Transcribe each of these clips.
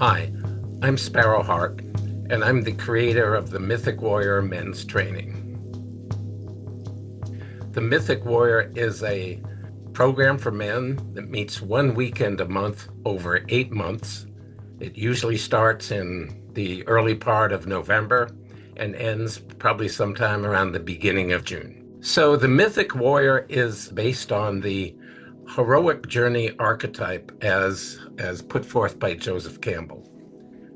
Hi, I'm Sparrow Hart, and I'm the creator of the Mythic Warrior men's training. The Mythic Warrior is a program for men that meets one weekend a month over 8 months. It usually starts in the early part of November and ends probably sometime around the beginning of June. So the Mythic Warrior is based on the heroic journey archetype as put forth by Joseph Campbell.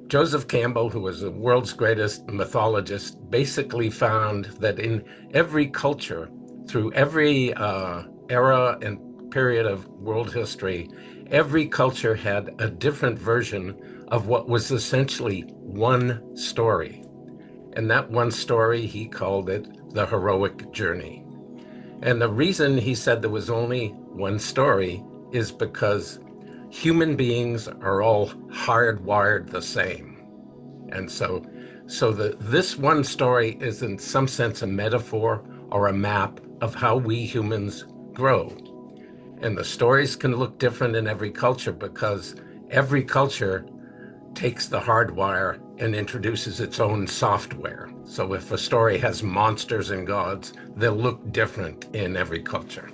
Joseph Campbell, who was the world's greatest mythologist, basically found that in every culture, through every era and period of world history, every culture had a different version of what was essentially one story. And that one story, he called it the heroic journey. And the reason he said there was only one story is because human beings are all hardwired the same. And so this one story is in some sense a metaphor or a map of how we humans grow. And the stories can look different in every culture because every culture takes the hardwire and introduces its own software. So if a story has monsters and gods, they'll look different in every culture.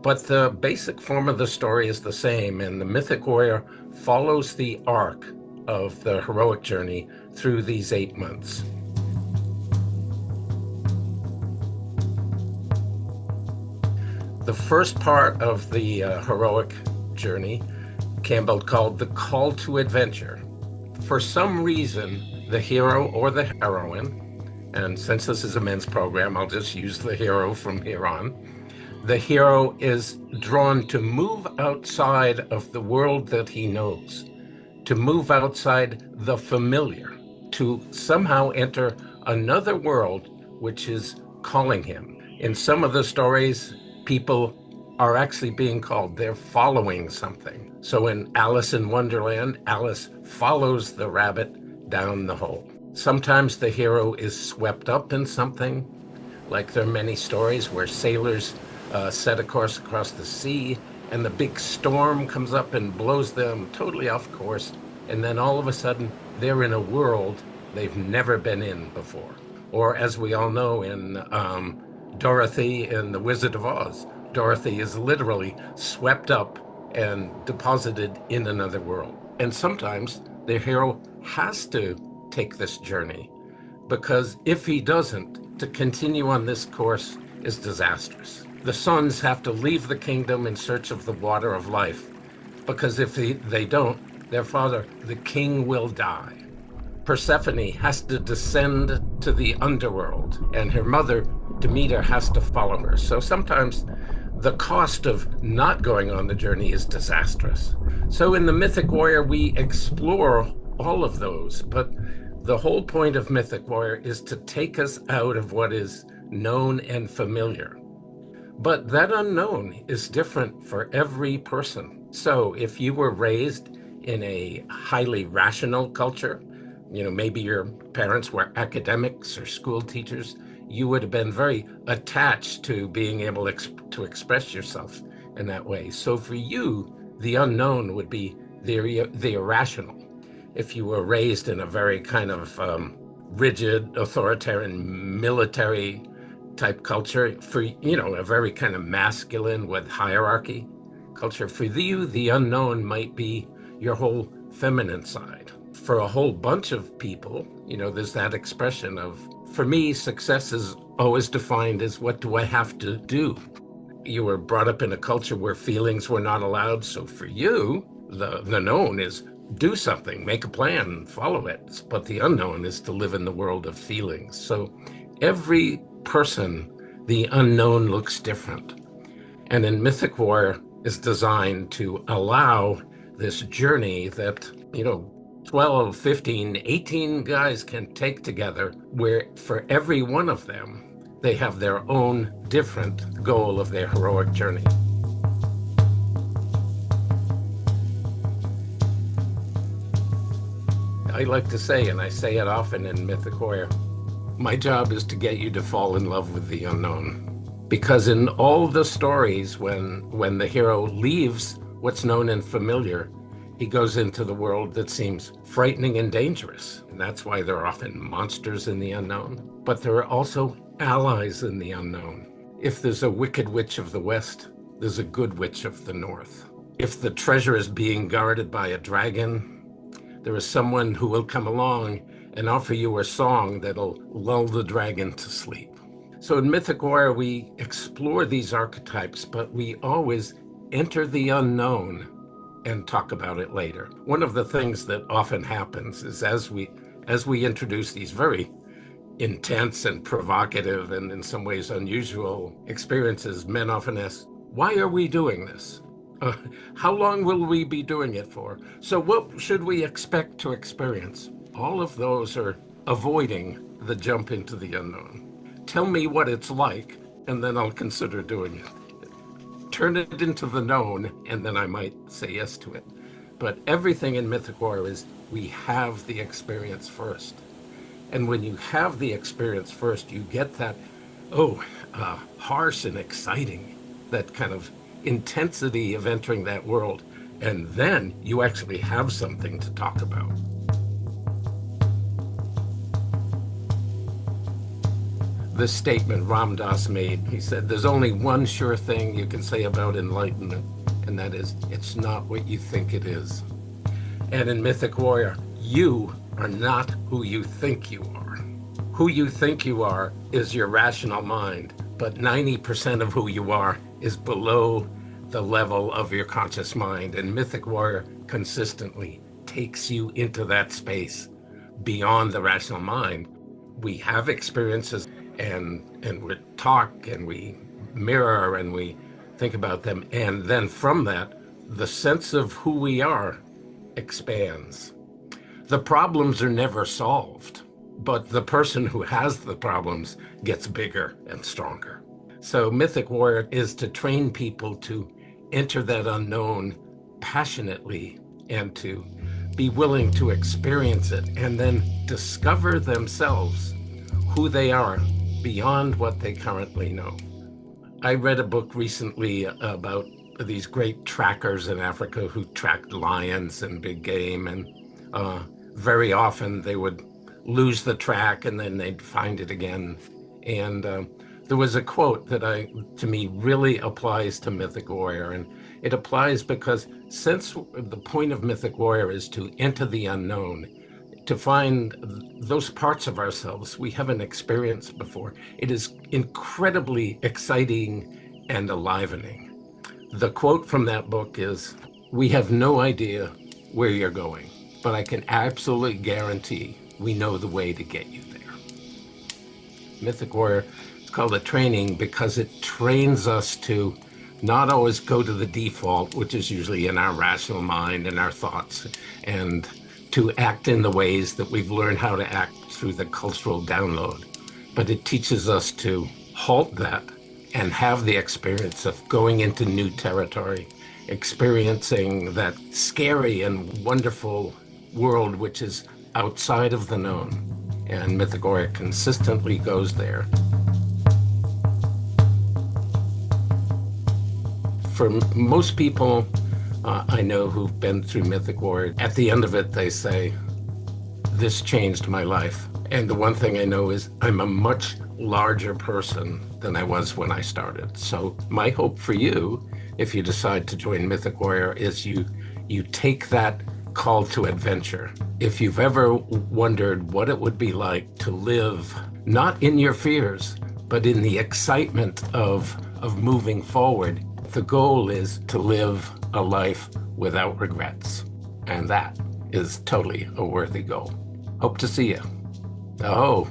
But the basic form of the story is the same, and the Mythic Warrior follows the arc of the heroic journey through these 8 months. The first part of the heroic journey, Campbell called the call to adventure. For some reason, the hero or the heroine, and since this is a men's program, I'll just use the hero from here on. The hero is drawn to move outside of the world that he knows, to move outside the familiar, to somehow enter another world which is calling him. In some of the stories, people are actually being called. They're following something. So in Alice in Wonderland, Alice follows the rabbit down the hole. Sometimes the hero is swept up in something, like there are many stories where sailors set a course across the sea and the big storm comes up and blows them totally off course. And then all of a sudden, they're in a world they've never been in before. Or as we all know in Dorothy in The Wizard of Oz, Dorothy is literally swept up and deposited in another world. And sometimes the hero has to take this journey because if he doesn't, to continue on this course is disastrous. The sons have to leave the kingdom in search of the water of life because if they don't, their father, the king, will die. Persephone has to descend to the underworld, and her mother, Demeter, has to follow her. So sometimes the cost of not going on the journey is disastrous. So in the Mythic Warrior, we explore all of those, but the whole point of Mythic Warrior is to take us out of what is known and familiar. But that unknown is different for every person. So if you were raised in a highly rational culture, maybe your parents were academics or school teachers, you would have been very attached to being able to express yourself in that way. So for you, the unknown would be the irrational. If you were raised in a very kind of rigid, authoritarian, military type culture, for a very kind of masculine with hierarchy culture, for you, the unknown might be your whole feminine side. For a whole bunch of people, there's that expression of, for me, success is always defined as what do I have to do? You were brought up in a culture where feelings were not allowed. So for you, the known is do something, make a plan, follow it. But the unknown is to live in the world of feelings. So every person, the unknown looks different. And in Mythic Warrior is designed to allow this journey that, 12, 15, 18 guys can take together, where for every one of them, they have their own different goal of their heroic journey. I like to say, and I say it often in Mythic Warrior, my job is to get you to fall in love with the unknown. Because in all the stories, when the hero leaves what's known and familiar He goes into the world that seems frightening and dangerous, and that's why there are often monsters in the unknown. But there are also allies in the unknown. If there's a wicked witch of the West, there's a good witch of the North. If the treasure is being guarded by a dragon, there is someone who will come along and offer you a song that'll lull the dragon to sleep. So in Mythic Warrior, we explore these archetypes, but we always enter the unknown and talk about it later. One of the things that often happens is as we introduce these very intense and provocative and in some ways unusual experiences, men often ask, why are we doing this? How long will we be doing it for? So what should we expect to experience? All of those are avoiding the jump into the unknown. Tell me what it's like, and then I'll consider doing it. Turn it into the known, and then I might say yes to it. But everything in Mythic Warrior is we have the experience first. And when you have the experience first, you get that, harsh and exciting, that kind of intensity of entering that world. And then you actually have something to talk about. This statement Ram Dass made, he said, there's only one sure thing you can say about enlightenment, and that is, it's not what you think it is. And in Mythic Warrior, you are not who you think you are. Who you think you are is your rational mind, but 90% of who you are is below the level of your conscious mind. And Mythic Warrior consistently takes you into that space beyond the rational mind. We have experiences and we talk and we mirror and we think about them. And then from that, the sense of who we are expands. The problems are never solved, but the person who has the problems gets bigger and stronger. So Mythic Warrior is to train people to enter that unknown passionately and to be willing to experience it and then discover themselves who they are beyond what they currently know. I read a book recently about these great trackers in Africa who tracked lions and big game, and very often they would lose the track and then they'd find it again. And there was a quote that to me really applies to Mythic Warrior, and it applies because since the point of Mythic Warrior is to enter the unknown, to find those parts of ourselves we haven't experienced before, it is incredibly exciting and enlivening. The quote from that book is, "We have no idea where you're going, but I can absolutely guarantee we know the way to get you there." Mythic Warrior is called a training because it trains us to not always go to the default, which is usually in our rational mind and our thoughts, and to act in the ways that we've learned how to act through the cultural download. But it teaches us to halt that and have the experience of going into new territory, experiencing that scary and wonderful world which is outside of the known. And Mythic Warrior consistently goes there. For most people I know who've been through Mythic Warrior, at the end of it, they say, this changed my life. And the one thing I know is I'm a much larger person than I was when I started. So my hope for you, if you decide to join Mythic Warrior, is you take that call to adventure. If you've ever wondered what it would be like to live, not in your fears, but in the excitement of moving forward, the goal is to live a life without regrets. And that is totally a worthy goal. Hope to see you. Oh.